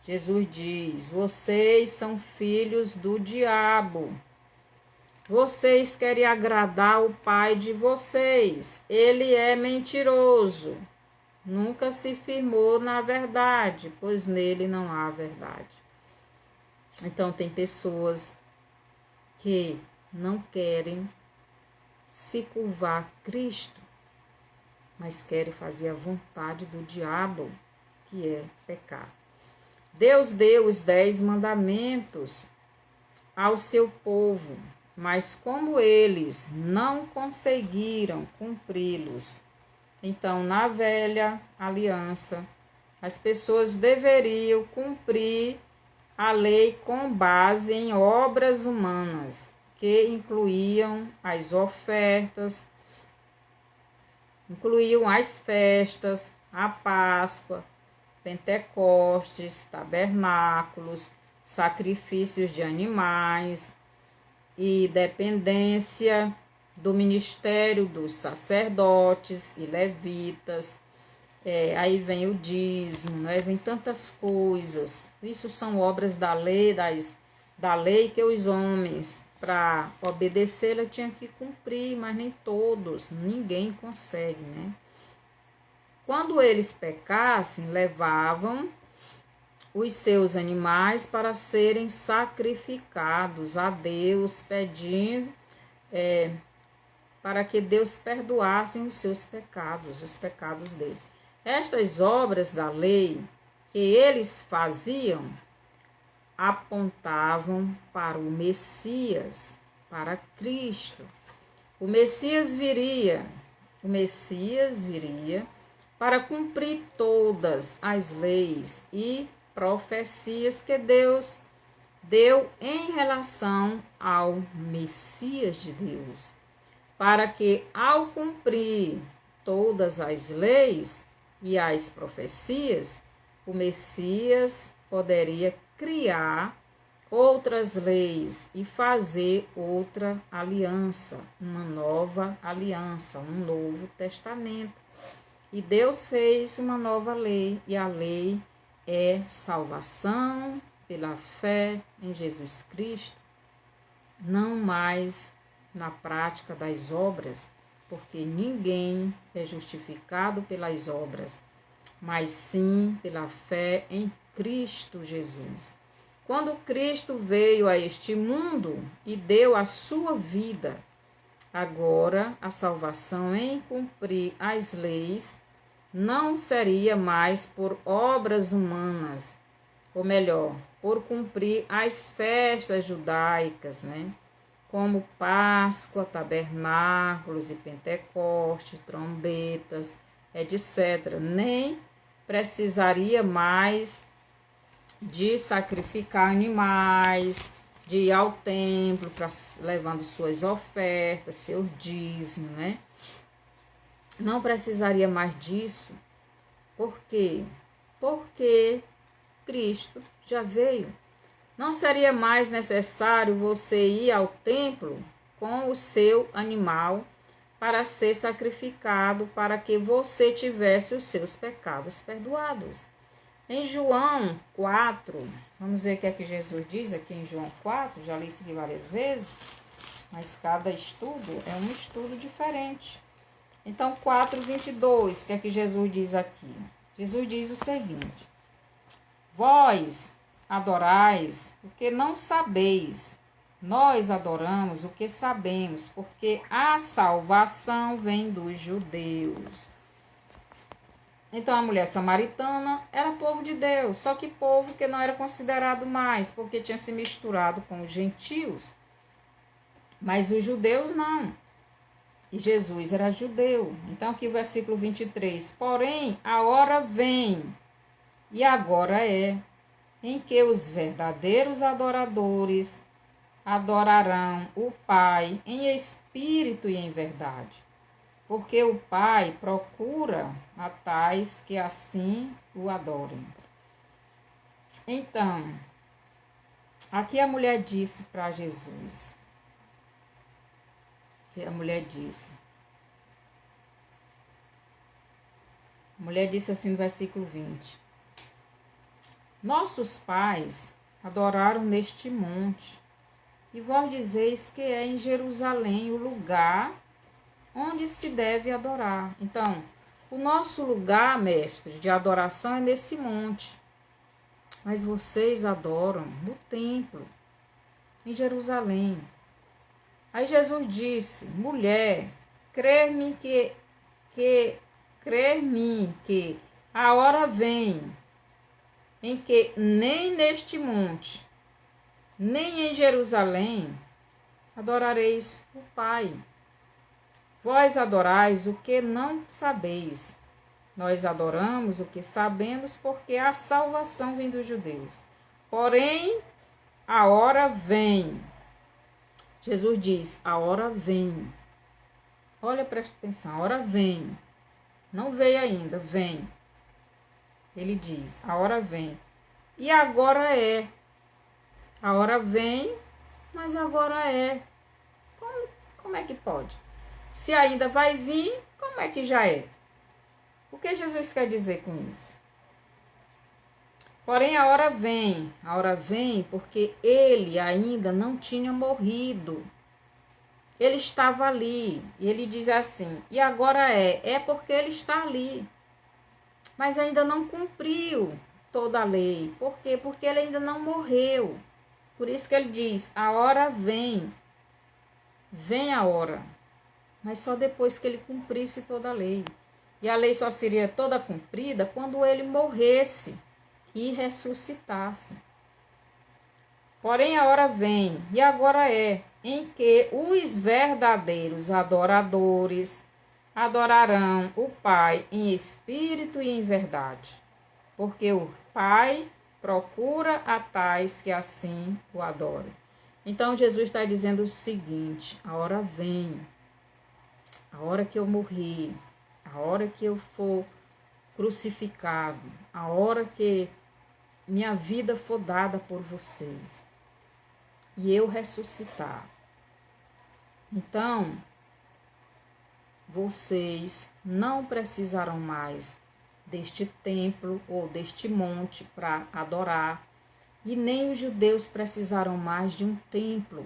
Jesus diz: vocês são filhos do diabo. Vocês querem agradar o pai de vocês. Ele é mentiroso. Nunca se firmou na verdade, pois nele não há verdade. Então tem pessoas que não querem se curvar a Cristo, mas querem fazer a vontade do diabo, que é pecar. Deus deu os 10 mandamentos ao seu povo, mas como eles não conseguiram cumpri-los, então na velha aliança, as pessoas deveriam cumprir a lei com base em obras humanas, que incluíam as ofertas, incluíam as festas, a Páscoa, Pentecostes, tabernáculos, sacrifícios de animais e dependência do ministério dos sacerdotes e levitas. Aí vem o dízimo, né? Vem tantas coisas. Isso são obras da lei, da lei que os homens, para obedecê-la, tinham que cumprir, mas nem todos, ninguém consegue, né? Quando eles pecassem, levavam os seus animais para serem sacrificados a Deus, pedindo para que Deus perdoasse os seus pecados, os pecados deles. Estas obras da lei que eles faziam apontavam para o Messias, para Cristo. O Messias viria para cumprir todas as leis e profecias que Deus deu em relação ao Messias de Deus, para que, ao cumprir todas as leis e as profecias, o Messias poderia criar outras leis e fazer outra aliança, uma nova aliança, um novo testamento. E Deus fez uma nova lei, e a lei é salvação pela fé em Jesus Cristo, não mais na prática das obras, porque ninguém é justificado pelas obras, mas sim pela fé em Cristo Jesus. Quando Cristo veio a este mundo e deu a sua vida, agora a salvação em cumprir as leis não seria mais por obras humanas, ou melhor, por cumprir as festas judaicas, né? Como Páscoa, tabernáculos e Pentecostes, trombetas, etc. Nem precisaria mais de sacrificar animais, de ir ao templo levando suas ofertas, seus dízimos, né? Não precisaria mais disso. Por quê? Porque Cristo já veio. Não seria mais necessário você ir ao templo com o seu animal para ser sacrificado, para que você tivesse os seus pecados perdoados. Em João 4, vamos ver o que é que Jesus diz aqui em João 4, já li isso aqui várias vezes, mas cada estudo é um estudo diferente. Então, 4:22, o que é que Jesus diz aqui? Jesus diz o seguinte: vós adorais o que não sabeis, nós adoramos o que sabemos, porque a salvação vem dos judeus. Então a mulher samaritana era povo de Deus, só que povo que não era considerado mais, porque tinha se misturado com os gentios. Mas os judeus não. E Jesus era judeu. Então aqui o versículo 23. Porém, a hora vem, e agora é, em que os verdadeiros adoradores adorarão o Pai em espírito e em verdade. porque o Pai procura a tais que assim o adorem. Então, aqui a mulher disse para Jesus. A mulher disse assim no versículo 20. Nossos pais adoraram neste monte, e vós dizeis que é em Jerusalém o lugar onde se deve adorar. Então, o nosso lugar, mestre, de adoração é nesse monte. Mas vocês adoram no templo, em Jerusalém. Aí Jesus disse: mulher, crer-me que a hora vem em que nem neste monte, nem em Jerusalém adorareis o Pai. Vós adorais o que não sabeis. Nós adoramos o que sabemos, porque a salvação vem dos judeus. Porém, a hora vem. Jesus diz, a hora vem. Olha, presta atenção, a hora vem. Não veio ainda, vem. Ele diz, a hora vem. E agora é. A hora vem, mas agora é. Como é que pode? Se ainda vai vir, como é que já é? O que Jesus quer dizer com isso? Porém, a hora vem porque ele ainda não tinha morrido. Ele estava ali, e ele diz assim, e agora é porque ele está ali. Mas ainda não cumpriu toda a lei. Por quê? Porque ele ainda não morreu. Por isso que ele diz, a hora vem a hora, mas só depois que ele cumprisse toda a lei. E a lei só seria toda cumprida quando ele morresse e ressuscitasse. Porém, a hora vem, e agora é, em que os verdadeiros adoradores adorarão o Pai em espírito e em verdade, porque o Pai procura a tais que assim o adorem. Então, Jesus está dizendo o seguinte, a hora vem, a hora que eu morrer, a hora que eu for crucificado, a hora que minha vida for dada por vocês e eu ressuscitar. Então, vocês não precisarão mais deste templo ou deste monte para adorar, e nem os judeus precisarão mais de um templo,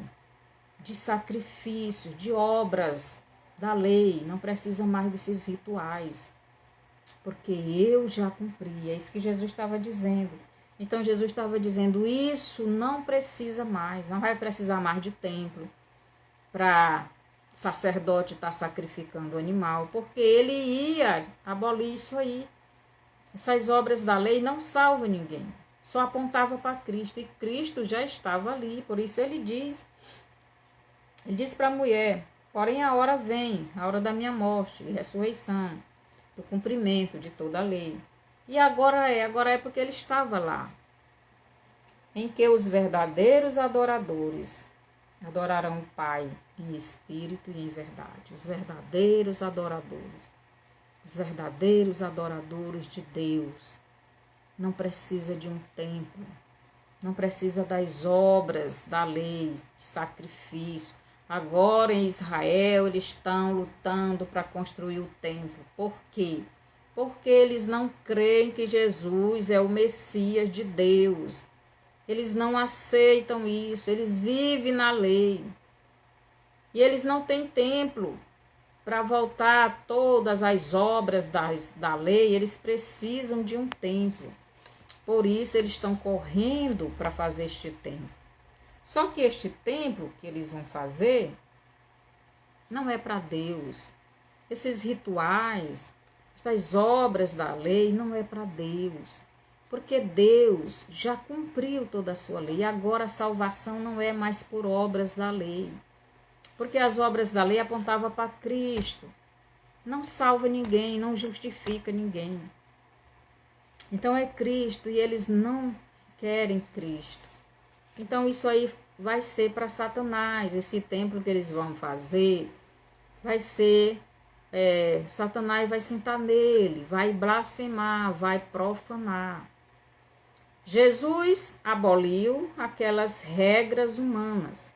de sacrifício, de obras da lei, não precisa mais desses rituais, porque eu já cumpri, é isso que Jesus estava dizendo. Então Jesus estava dizendo, isso não precisa mais, não vai precisar mais de templo para sacerdote estar sacrificando o animal, porque ele ia abolir isso aí. Essas obras da lei não salvam ninguém, só apontava para Cristo, e Cristo já estava ali, por isso ele diz para a mulher, porém a hora vem, a hora da minha morte e ressurreição, do cumprimento de toda a lei. E agora é porque ele estava lá, em que os verdadeiros adoradores adorarão o Pai em espírito e em verdade. Os verdadeiros adoradores de Deus, não precisa de um templo, não precisa das obras da lei, de sacrifício. Agora em Israel eles estão lutando para construir o templo. Por quê? Porque eles não creem que Jesus é o Messias de Deus. Eles não aceitam isso, eles vivem na lei. E eles não têm templo para voltar todas as obras da lei, eles precisam de um templo. Por isso eles estão correndo para fazer este templo. Só que este templo que eles vão fazer não é para Deus. Esses rituais, essas obras da lei não é para Deus. Porque Deus já cumpriu toda a sua lei. E agora a salvação não é mais por obras da lei. Porque as obras da lei apontavam para Cristo. Não salva ninguém, não justifica ninguém. Então é Cristo e eles não querem Cristo. Então isso aí vai ser para Satanás. Esse templo que eles vão fazer vai ser Satanás vai sentar nele, vai blasfemar, vai profanar. Jesus aboliu aquelas regras humanas.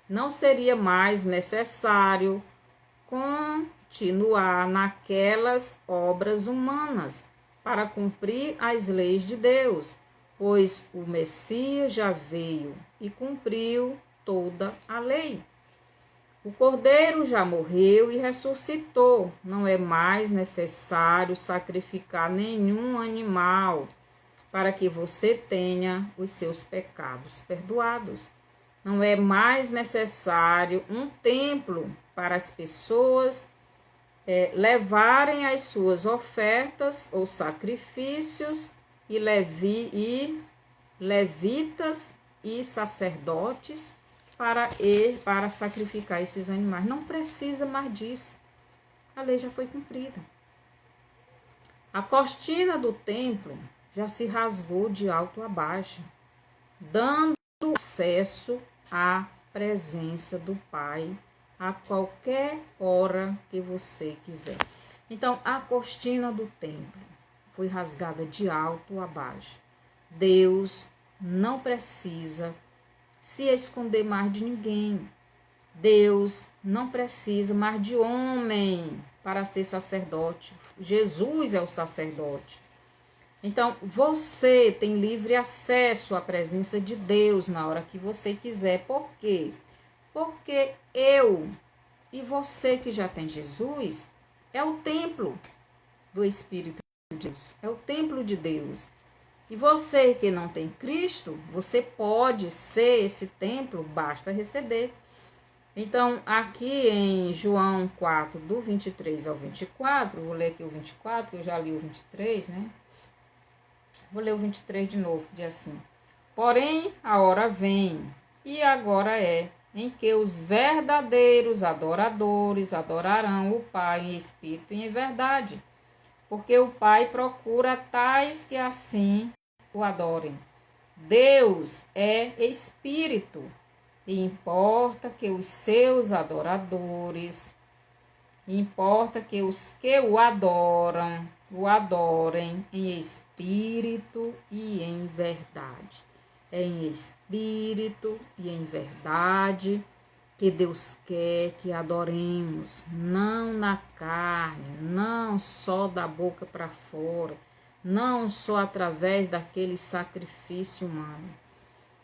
Não seria mais necessário continuar naquelas obras humanas para cumprir as leis de Deus, pois o Messias já veio e cumpriu toda a lei. O Cordeiro já morreu e ressuscitou. Não é mais necessário sacrificar nenhum animal para que você tenha os seus pecados perdoados. Não é mais necessário um templo para as pessoas levarem as suas ofertas ou sacrifícios e levitas e sacerdotes para sacrificar esses animais. Não precisa mais disso. A lei já foi cumprida. A cortina do templo já se rasgou de alto a baixo, dando acesso à presença do Pai a qualquer hora que você quiser. Então, a cortina do templo foi rasgada de alto a baixo. Deus não precisa se esconder mais de ninguém. Deus não precisa mais de homem para ser sacerdote. Jesus é o sacerdote. Então, você tem livre acesso à presença de Deus na hora que você quiser. Por quê? Porque eu e você que já tem Jesus é o templo do Espírito de Deus. É o templo de Deus. E você que não tem Cristo, você pode ser esse templo, basta receber. Então, aqui em João 4, do 23 ao 24, vou ler aqui o 24, eu já li o 23, né? Vou ler o 23 de novo, que diz assim: porém, a hora vem, e agora é, em que os verdadeiros adoradores adorarão o Pai em espírito e em verdade, porque o Pai procura tais que assim o adorem. Deus é espírito, e importa que os seus adoradores, importa que os que o adorem em espírito e em verdade. É em espírito e em verdade que Deus quer que adoremos, não na carne, não só da boca para fora, não só através daquele sacrifício humano.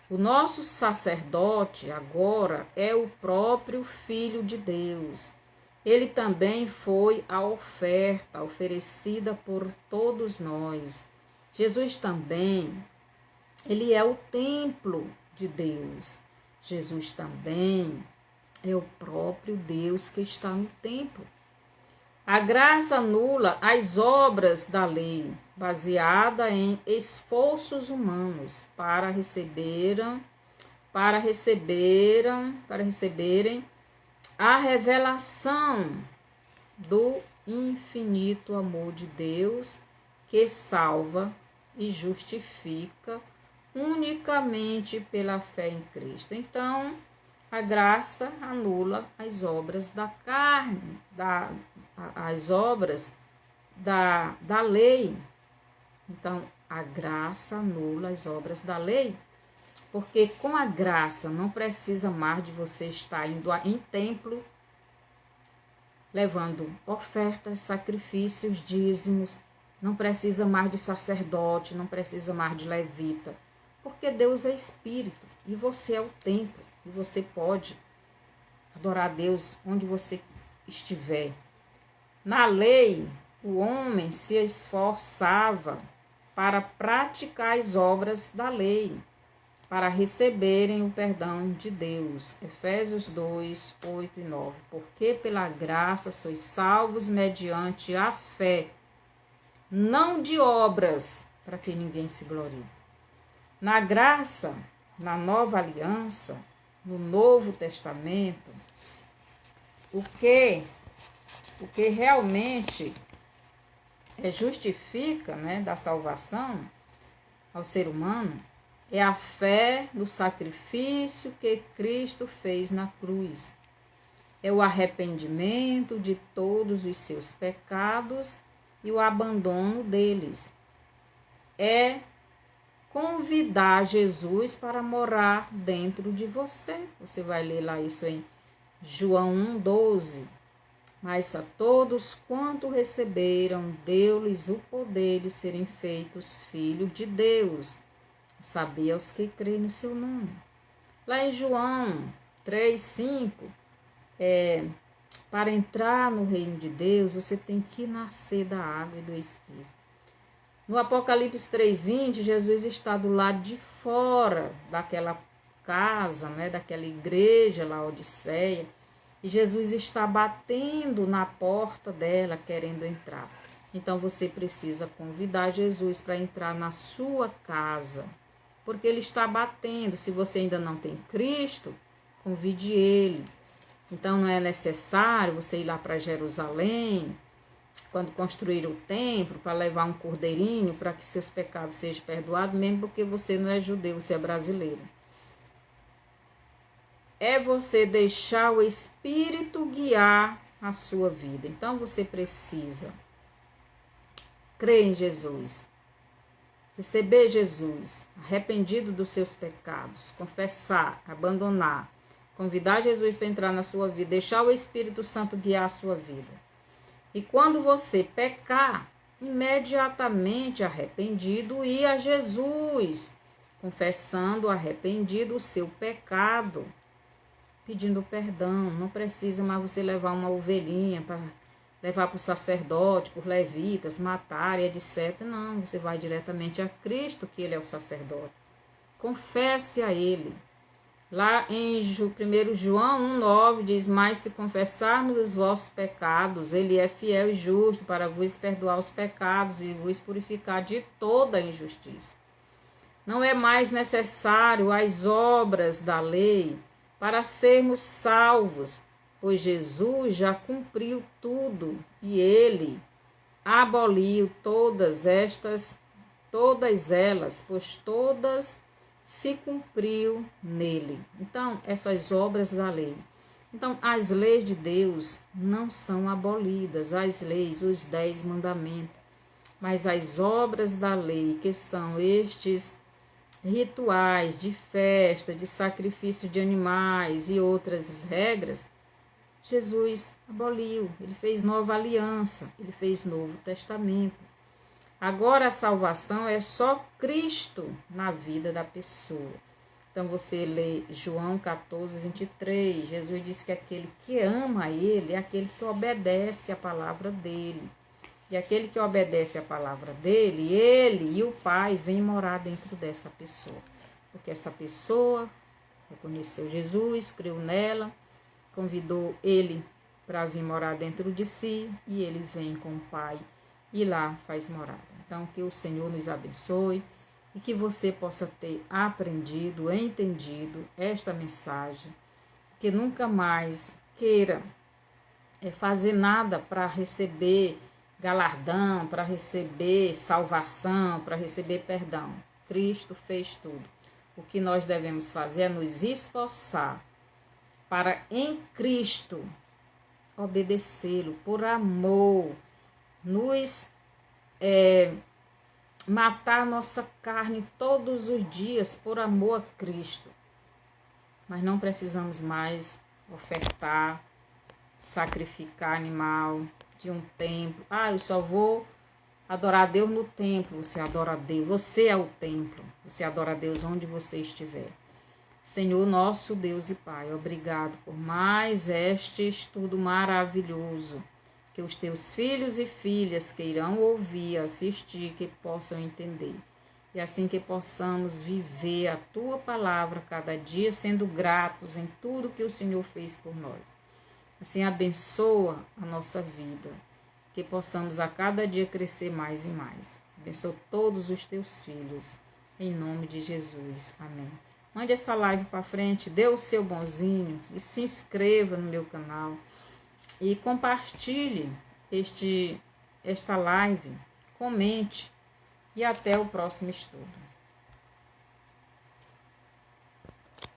O nosso sacerdote agora é o próprio Filho de Deus. Ele também foi a oferta oferecida por todos nós. Jesus também, ele é o templo de Deus. Jesus também é o próprio Deus que está no templo. A graça anula as obras da lei, baseada em esforços humanos para receberem a revelação do infinito amor de Deus que salva e justifica unicamente pela fé em Cristo. Então, a graça anula as obras da carne, as obras da lei. Então, a graça anula as obras da lei, porque com a graça não precisa mais de você estar indo em templo, levando ofertas, sacrifícios, dízimos, não precisa mais de sacerdote, não precisa mais de levita, porque Deus é espírito e você é o templo, e você pode adorar a Deus onde você estiver. Na lei, o homem se esforçava para praticar as obras da lei, para receberem o perdão de Deus. Efésios 2, 8 e 9. Porque pela graça sois salvos mediante a fé, não de obras, para que ninguém se glorie. Na graça, na nova aliança, no Novo Testamento, o que realmente justifica, né, da salvação ao ser humano é a fé no sacrifício que Cristo fez na cruz. é o arrependimento de todos os seus pecados e o abandono deles. É convidar Jesus para morar dentro de você. Você vai ler lá isso em João 1,12. Mas a todos quanto receberam, deu-lhes o poder de serem feitos filhos de Deus, saber aos que creem no seu nome. Lá em João 3,5, para entrar no reino de Deus, você tem que nascer da água e do Espírito. No Apocalipse 3,20, Jesus está do lado de fora daquela casa, daquela igreja Laodiceia, e Jesus está batendo na porta dela, querendo entrar. Então você precisa convidar Jesus para entrar na sua casa, porque ele está batendo. Se você ainda não tem Cristo, convide ele. Então não é necessário você ir lá para Jerusalém, quando construir o templo, para levar um cordeirinho para que seus pecados sejam perdoados, mesmo porque você não é judeu, você é brasileiro. É você deixar o Espírito guiar a sua vida. Então você precisa crer em Jesus, receber Jesus, arrependido dos seus pecados, confessar, abandonar, convidar Jesus para entrar na sua vida, deixar o Espírito Santo guiar a sua vida. E quando você pecar, imediatamente arrependido, ir a Jesus, confessando arrependido o seu pecado, pedindo perdão. Não precisa mais você levar uma ovelhinha para levar para o sacerdote, por levitas, matar e etc. Não, você vai diretamente a Cristo, que ele é o sacerdote. Confesse a ele. Lá em 1 João 1,9 diz: mas se confessarmos os vossos pecados, ele é fiel e justo para vos perdoar os pecados e vos purificar de toda injustiça. Não é mais necessário as obras da lei para sermos salvos, pois Jesus já cumpriu tudo e ele aboliu todas elas, pois todas se cumpriu nele. Então, essas obras da lei. Então, as leis de Deus não são abolidas, as leis, os 10 mandamentos, mas as obras da lei, que são estes rituais de festa, de sacrifício de animais e outras regras, Jesus aboliu. Ele fez nova aliança, ele fez novo testamento. Agora a salvação é só Cristo na vida da pessoa. Então você lê João 14:23, Jesus diz que aquele que ama ele é aquele que obedece a palavra dele. E aquele que obedece a palavra dele, ele e o Pai vêm morar dentro dessa pessoa. Porque essa pessoa reconheceu Jesus, creu nela, convidou ele para vir morar dentro de si, e ele vem com o Pai e lá faz morada. Então, que o Senhor nos abençoe e que você possa ter aprendido, entendido esta mensagem, que nunca mais queira fazer nada para receber galardão, para receber salvação, para receber perdão. Cristo fez tudo. O que nós devemos fazer é nos esforçar para em Cristo obedecê-lo por amor, nos matar nossa carne todos os dias por amor a Cristo. Mas não precisamos mais ofertar, sacrificar animal de um templo. Eu só vou adorar a Deus no templo. Você adora a Deus, você é o templo. Você adora a Deus onde você estiver. Senhor, nosso Deus e Pai, obrigado por mais este estudo maravilhoso. Que os teus filhos e filhas queiram ouvir, assistir, que possam entender. E assim que possamos viver a tua palavra cada dia, sendo gratos em tudo que o Senhor fez por nós. Assim abençoa a nossa vida, que possamos a cada dia crescer mais e mais. Abençoa todos os teus filhos, em nome de Jesus. Amém. Mande essa live para frente, dê o seu bonzinho e se inscreva no meu canal. E compartilhe esta live, comente e até o próximo estudo.